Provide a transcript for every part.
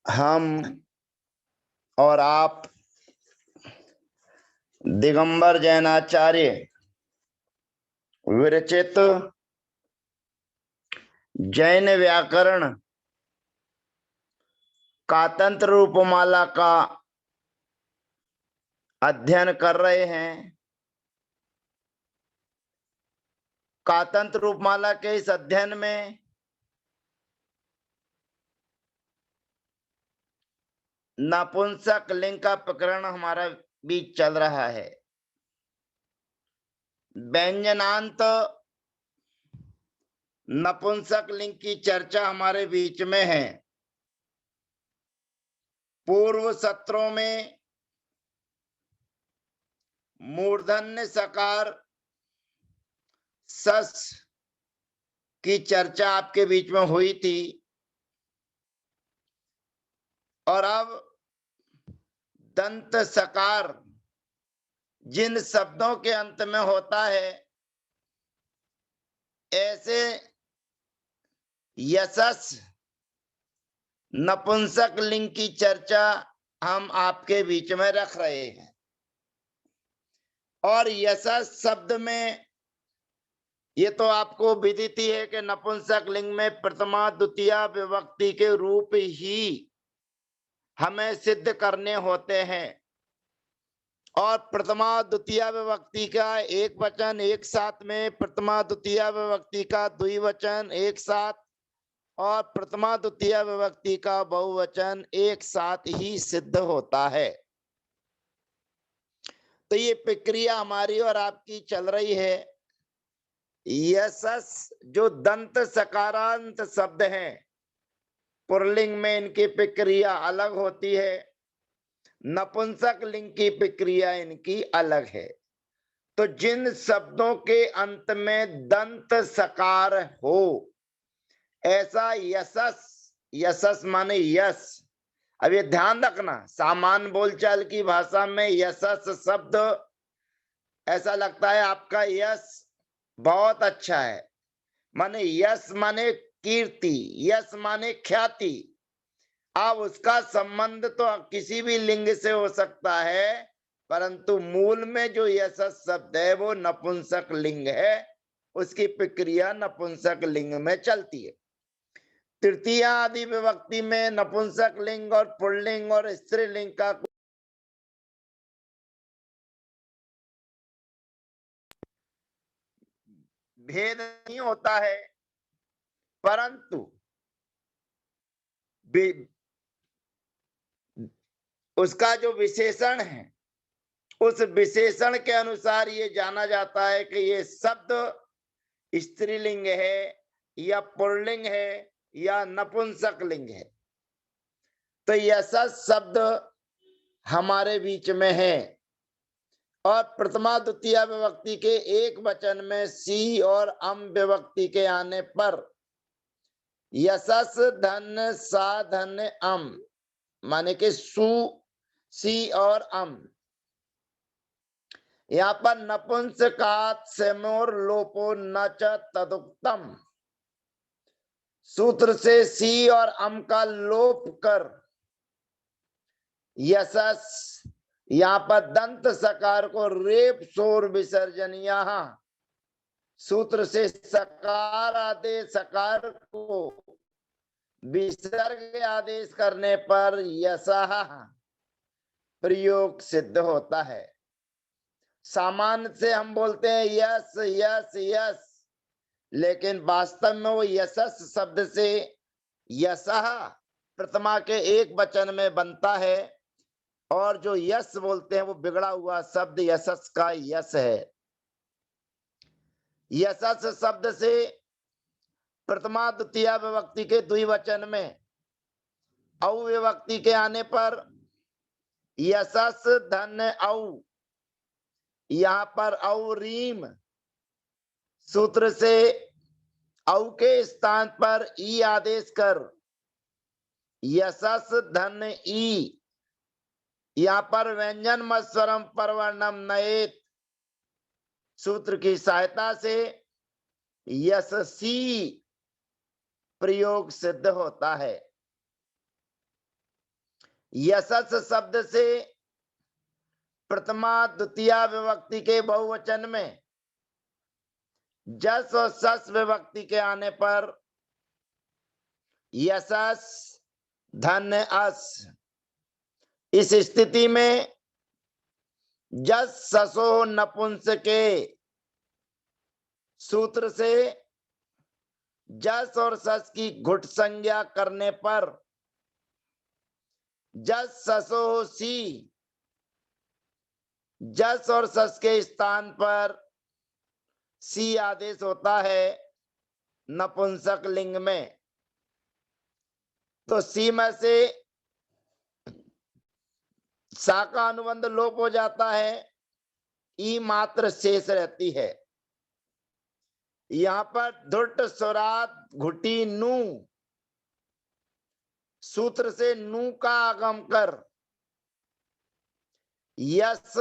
हम और आप दिगंबर जैनाचार्य विरचित जैन व्याकरण कातंत्र रूपमाला का अध्ययन कर रहे हैं। कातंत्र रूपमाला के इस अध्ययन में नपुंसक लिंग का प्रकरण हमारा बीच चल रहा है। व्यंजनांत नपुंसक लिंग की चर्चा हमारे बीच में है। पूर्व सत्रों में मूर्धन्य सकार सस की चर्चा आपके बीच में हुई थी और अब दंत सकार जिन शब्दों के अंत में होता है ऐसे यशस नपुंसक लिंग की चर्चा हम आपके बीच में रख रहे हैं। और यशस शब्द में ये तो आपको विदित ही है कि नपुंसक लिंग में प्रथमा द्वितीया विभक्ति के रूप ही हमें सिद्ध करने होते हैं और प्रथमा द्वितीया विभक्ति का एक वचन एक साथ में, प्रथमा द्वितीया विभक्ति का द्विवचन एक साथ और प्रथमा द्वितीया विभक्ति का बहुवचन एक साथ ही सिद्ध होता है। तो ये प्रक्रिया हमारी और आपकी चल रही है। यशस जो दंत सकारांत शब्द हैं, पुल्लिंग में इनकी प्रक्रिया अलग होती है, नपुंसक लिंग की प्रक्रिया इनकी अलग है। तो जिन शब्दों के अंत में दंत सकार हो ऐसा यशस, यशस माने यश। अब ये ध्यान रखना, सामान्य बोलचाल की भाषा में यशस शब्द ऐसा लगता है आपका यश बहुत अच्छा है, माने यश माने कीर्ति, यश माने ख्याति। अब उसका संबंध तो किसी भी लिंग से हो सकता है, परंतु मूल में जो यशस शब्द है वो नपुंसक लिंग है, उसकी प्रक्रिया नपुंसक लिंग में चलती है। तृतीय आदि विभक्ति में नपुंसक लिंग और पुल्लिंग और स्त्रीलिंग का भेद नहीं होता है, परंतु उसका जो विशेषण है उस विशेषण के अनुसार ये जाना जाता है कि ये शब्द स्त्रीलिंग है या पुल्लिंग है या नपुंसक लिंग है। तो यशस शब्द हमारे बीच में है और प्रथमा द्वितीय विभक्ति के एक वचन में सी और अम विभक्ति के आने पर यशस धन सा धन अम माने के सु सी और अम। यहाँ पर नपुंसकात सेमोर लोपो न च तदुक्तम, सूत्र से सी और अम का लोप कर यशस, यहाँ पर दंत सकार को रेप शोर विसर्जन, यहाँ सूत्र से सकार आदेश सकार को विसर्ग आदेश करने पर यशः प्रयोग सिद्ध होता है। सामान्य से हम बोलते हैं यस यस यस, लेकिन वास्तव में वो यशस शब्द से यशः प्रथमा के एक वचन में बनता है और जो यश बोलते हैं वो बिगड़ा हुआ शब्द यशस का यश है। यशस शब्द से प्रथमा द्वितीय विभक्ति के द्विवचन में औ विभक्ति के आने पर यशस धन औ, यहाँ पर औ रीम, सूत्र से औ के स्थान पर ई आदेश कर यशस धन ई, यहाँ पर व्यंजन मत्स्वरम परवर्णम नयेत सूत्र की सहायता से यशसी प्रयोग सिद्ध होता है। यशस शब्द से प्रथमा द्वितीया विभक्ति के बहुवचन में जस और सस विभक्ति के आने पर यशस धन अस। इस स्थिति में जस ससो नपुंसके सूत्र से जस और सस की घुट संज्ञा करने पर जस ससो सी, जस और सस के स्थान पर सी आदेश होता है नपुंसक लिंग में। तो सी में से सा का अनुबंध लोप हो जाता है, ई मात्र शेष रहती है। यहां पर धुट स्वरात घुटी नू सूत्र से नू का आगम कर यस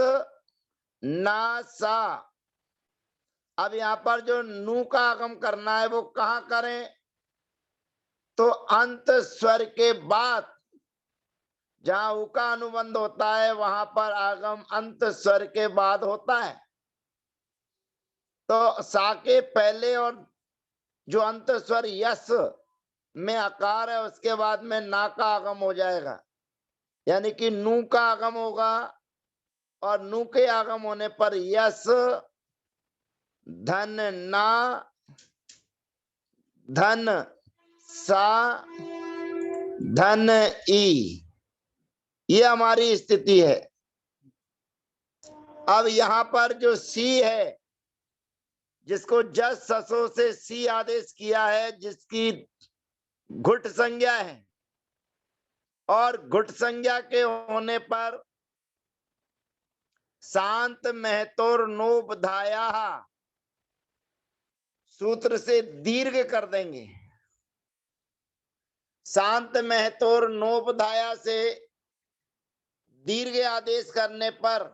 ना सा। अब यहां पर जो नू का आगम करना है वो कहां करें? तो अंत स्वर के बाद, जहां उ का अनुबंध होता है वहां पर आगम अंत स्वर के बाद होता है। तो सा के पहले और जो अंत स्वर यस में आकार है उसके बाद में ना का आगम हो जाएगा, यानी कि नू का आगम होगा और नू के आगम होने पर यस धन ना धन सा धन ई, ये हमारी स्थिति है। अब यहां पर जो सी है जिसको जस ससो से सी आदेश किया है, जिसकी घुट संज्ञा है और घुट संज्ञा के होने पर शांत महतोर नोब धाया सूत्र से दीर्घ कर देंगे। शांत महतोर नोब धाया से दीर्घ आदेश करने पर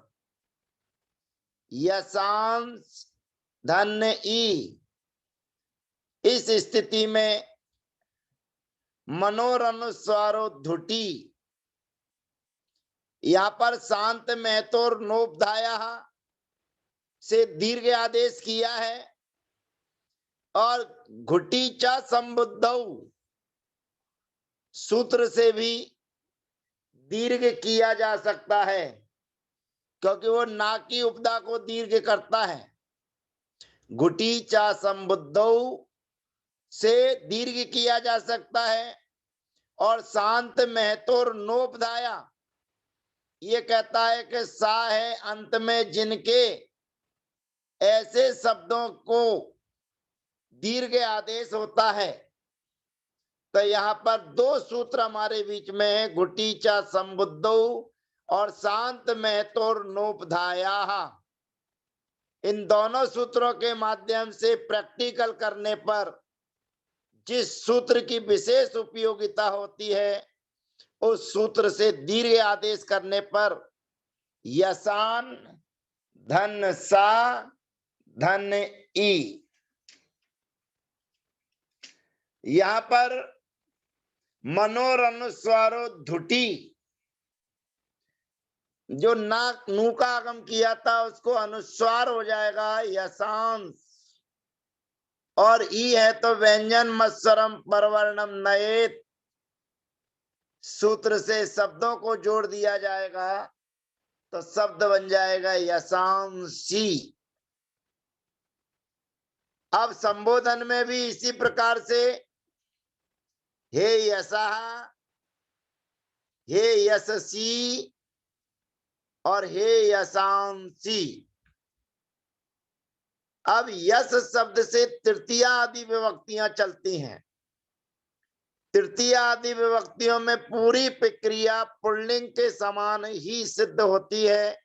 यशांश धन ई। इस स्थिति में मनोरनुस्वारो धुटी, यहां पर शांत महतोर नोपधाया से दीर्घ आदेश किया है और घुटी चा संबुद्धौ सूत्र से भी दीर्घ किया जा सकता है, क्योंकि वो ना की उपदा को दीर्घ करता है। घुटी चा संबुद्धौ से दीर्घ किया जा सकता है और शांत महतोर नोपधाया ये कहता है कि सा है अंत में जिनके, ऐसे शब्दों को दीर्घ आदेश होता है। तो यहाँ पर दो सूत्र हमारे बीच में है, घुटीचा संबुद्धौ और शांत महतोर नोपधाया। इन दोनों सूत्रों के माध्यम से प्रैक्टिकल करने पर जिस सूत्र की विशेष उपयोगिता होती है उस सूत्र से दीर्घ आदेश करने पर यसान धन सा धन ई। यहां पर मनोरनुस्वारो धुटी, जो नाक नू का आगम किया था उसको अनुस्वार हो जाएगा यशांश, और ई है तो व्यंजन मत्सरम परवर्णम नयेत सूत्र से शब्दों को जोड़ दिया जाएगा तो शब्द बन जाएगा यशांशी। अब संबोधन में भी इसी प्रकार से हे यशा, हे यशसी और हे यशांसी। अब यश शब्द से तृतीया आदि विभक्तियां चलती हैं। तृतीया आदि विभक्तियों में पूरी प्रक्रिया पुल्लिंग के समान ही सिद्ध होती है।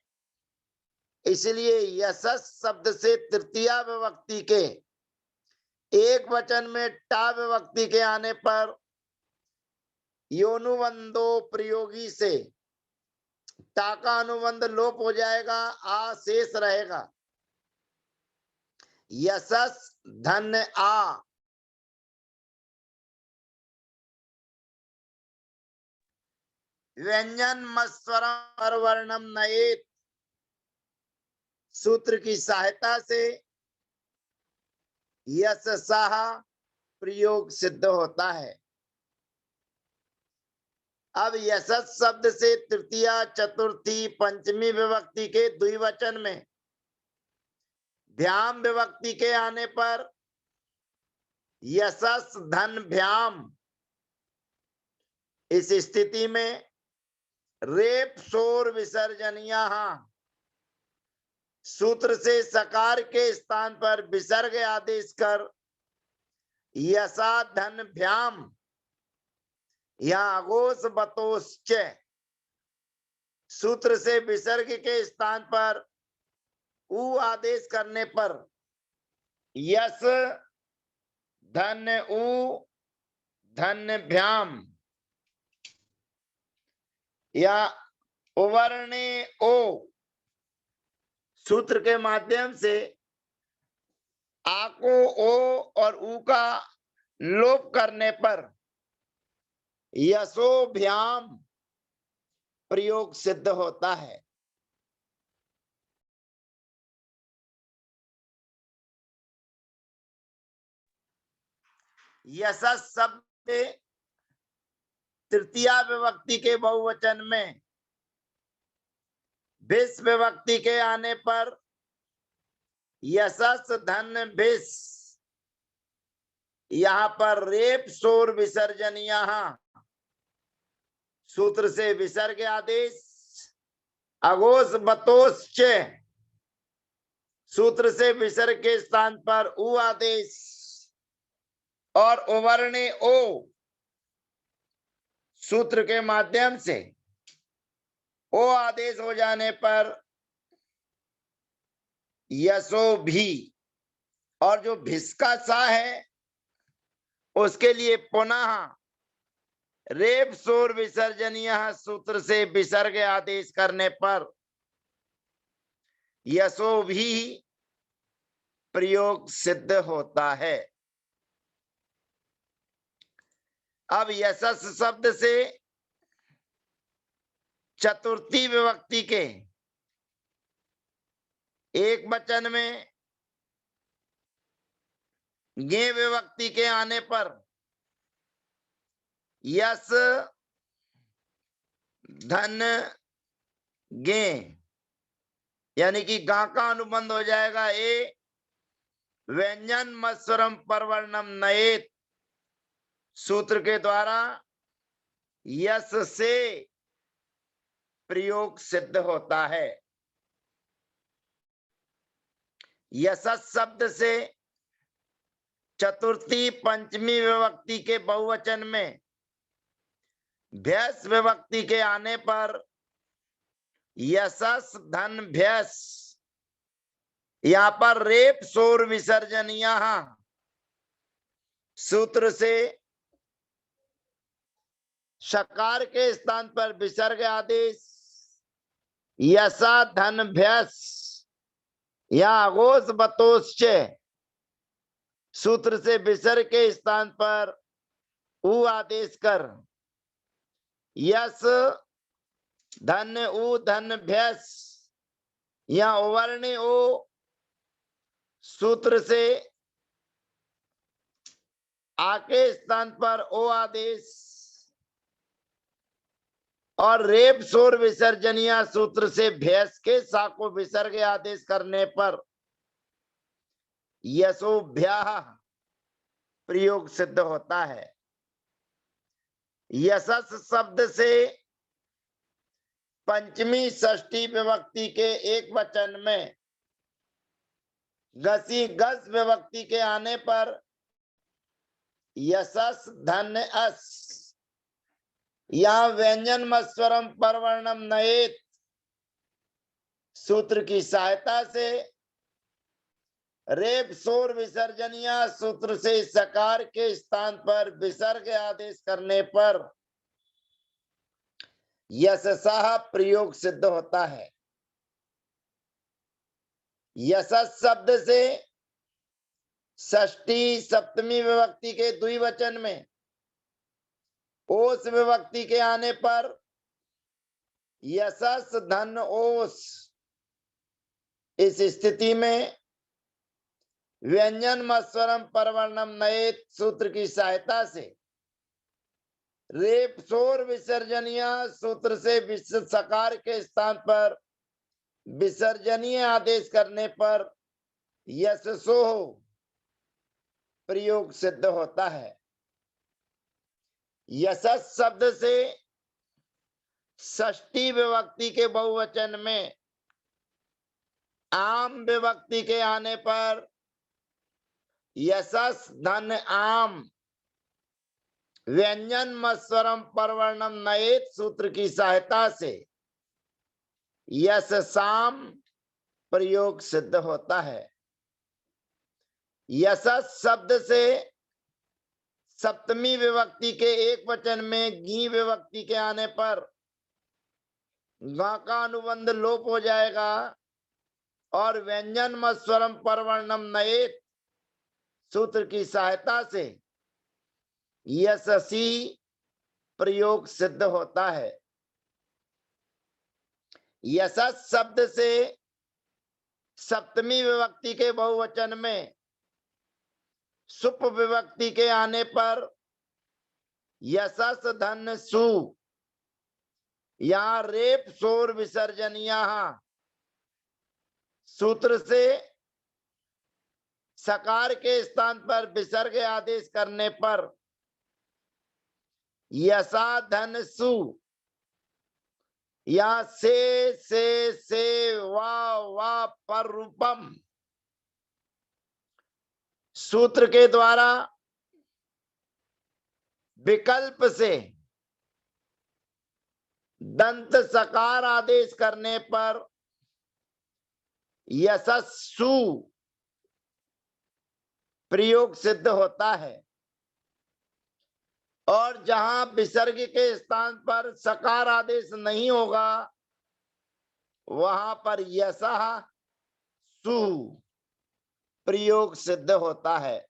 इसलिए यशस शब्द से तृतीया विभक्ति के एक वचन में टा विभक्ति के आने पर योनुबंधो प्रयोगी से टा का अनुबंध लोप हो जाएगा, आ शेष रहेगा। यशस धन आ। व्यंजन मस्वरम वर्णम नयेत सूत्र की सहायता से यशसाह प्रयोग सिद्ध होता है। अब यशस शब्द से तृतीया, चतुर्थी, पंचमी विभक्ति के द्विवचन में भ्याम विभक्ति के आने पर यशस धन भ्याम, इस स्थिति में रेप शोर विसर्जनिया सूत्र से सकार के स्थान पर विसर्ग आदेश कर यसा धन भ्याम या अगोस बतोश्च सूत्र से विसर्ग के स्थान पर उ आदेश करने पर यस धन उ धन भ्याम या उवर्णे ओ सूत्र के माध्यम से आ को ओ और उ का लोप करने पर यशोभ्याम प्रयोग सिद्ध होता है। यशस शब्द तृतीया विभक्ति के बहुवचन में भिस विभक्ति के आने पर यशस धन भिस, यहाँ पर रेप शोर विसर्जनिया सूत्र से विसर्ग आदेश, अगोस बतोश्च सूत्र से विसर्ग के स्थान पर उ आदेश और उवर्णे ओ सूत्र के माध्यम से ओ आदेश हो जाने पर यशो भी, और जो भिस्का सा है उसके लिए पुनः रेप शोर विसर्जनीय सूत्र से विसर्ग आदेश करने पर यशो भी प्रयोग सिद्ध होता है। अब यशस शब्द से चतुर्थी विभक्ति के एक वचन में गे विभक्ति के आने पर यस धन गे यानी कि गा का अनुबंध हो जाएगा ए व्यंजन मस्वरम परवर्णम नयेत सूत्र के द्वारा यस से प्रयोग सिद्ध होता है। यशस शब्द से चतुर्थी पंचमी विभक्ति के बहुवचन में भ्यस विभक्ति के आने पर यशस धन भ्यस, यहाँ पर रेप शोर विसर्जनिया सूत्र से शकार के स्थान पर विसर्ग आदेश यसा धन भ्यस या अगोस बतोश्च सूत्र से विसर्ग के स्थान पर उ आदेश कर यस धन उ धन भ्यस या उवर्णे ओ सूत्र से आके स्थान पर ओ आदेश और रेप शोर विसर्जनिया सूत्र से भैंस के सा को विसर्ग आदेश करने पर यशोभ्या प्रयोग सिद्ध होता है। यशस शब्द से पंचमी षष्ठी विभक्ति के एक वचन में गसी गस विभक्ति के आने पर यशस धन अस, यहाँ व्यंजन मस्वरम परवर्णम नयेत सूत्र की सहायता से रेप शोर विसर्जनिया सूत्र से सकार के स्थान पर विसर्ग आदेश करने पर यशसा प्रयोग सिद्ध होता है। यशस शब्द से षष्ठी सप्तमी विभक्ति के द्विवचन में ओस विभक्ति के आने पर यशस धन ओस। इस स्थिति में व्यंजन मस्वरम परवर्णम नएत सूत्र की सहायता से रेप शोर विसर्जनीय सूत्र से सकार के स्थान पर विसर्जनीय आदेश करने पर यशसो प्रयोग सिद्ध होता है। यशस शब्द से षष्ठी विभक्ति के बहुवचन में आम विभक्ति के आने पर यशस धन आम व्यंजन मस्वरम परवर्णम नएत सूत्र की सहायता से यशसाम प्रयोग सिद्ध होता है। यशस शब्द से सप्तमी विभक्ति के एक वचन में गी विभक्ति के आने पर गा का अनुबंध लोप हो जाएगा और व्यंजन मस्वरम परवर्णम नएत सूत्र की सहायता से यशसी प्रयोग सिद्ध होता है। यशस शब्द से सप्तमी विभक्ति के बहुवचन में सुप विभक्ति के आने पर यशस धन सु यहाँ रेप शोर विसर्जनीय सूत्र से सकार के स्थान पर विसर्ग आदेश करने पर यसा धन सु या से वा पर रूपम सूत्र के द्वारा विकल्प से दंत सकार आदेश करने पर यशस्सु प्रयोग सिद्ध होता है और जहां विसर्ग के स्थान पर सकार आदेश नहीं होगा वहां पर यशः सु प्रयोग सिद्ध होता है।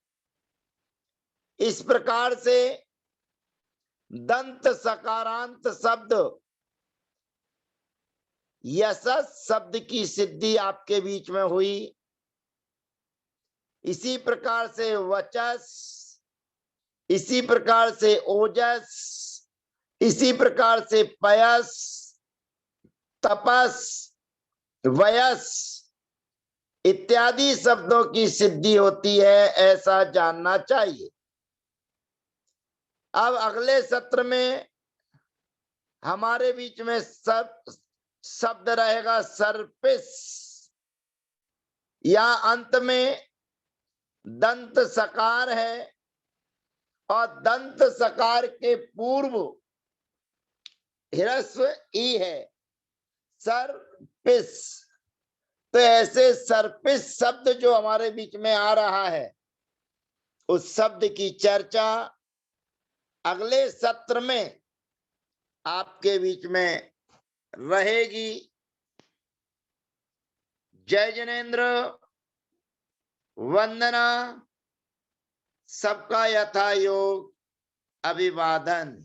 इस प्रकार से दंत सकारांत शब्द यशस शब्द की सिद्धि आपके बीच में हुई। इसी प्रकार से वचस, इसी प्रकार से ओजस, इसी प्रकार से पयस, तपस, वयस इत्यादि शब्दों की सिद्धि होती है, ऐसा जानना चाहिए। अब अगले सत्र में हमारे बीच में शब्द रहेगा सर्पिस, या अंत में दंत सकार है और दंत सकार के पूर्व ह्रस्व ई है, सर्पिस। तो ऐसे सर्पिस शब्द जो हमारे बीच में आ रहा है उस शब्द की चर्चा अगले सत्र में आपके बीच में रहेगी। जय जिनेंद्र, वंदना, सबका यथा योग अभिवादन।